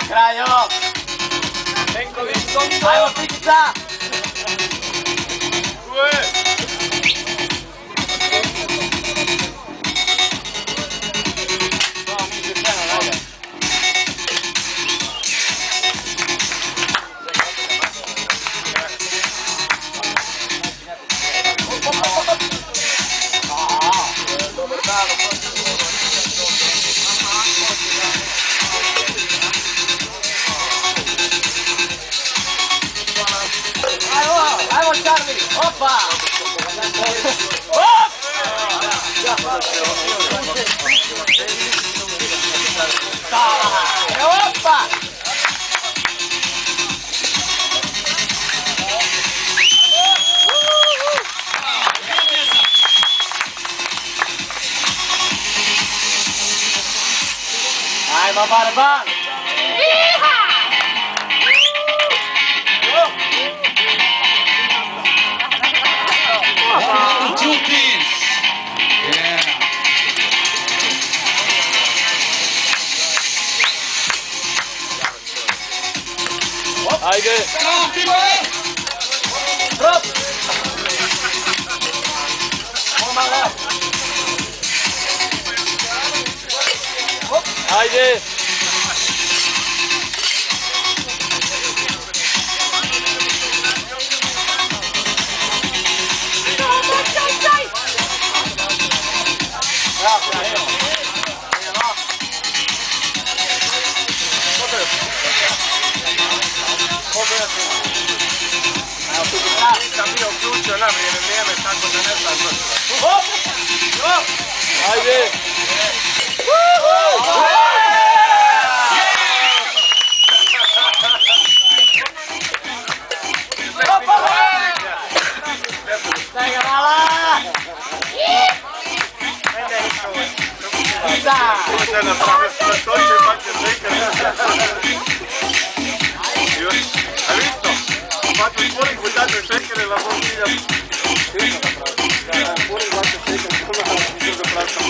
Krajo! Ajmo, Pikica! Ajmo, Charlie! Opa! Opa! Ajmo, Barban! Ajde! Drop! Pomalo! Ajde! Nisam bio uključio na vrijeme, tako da ne znam zašto. Ajde! Daj ga mala! Da! Možete napraviti stoče, pa će šeker. A vi to? Pa ću sporim kućaču šekere, la bol milja. Sporim vaše šeker, to na brzo prašam.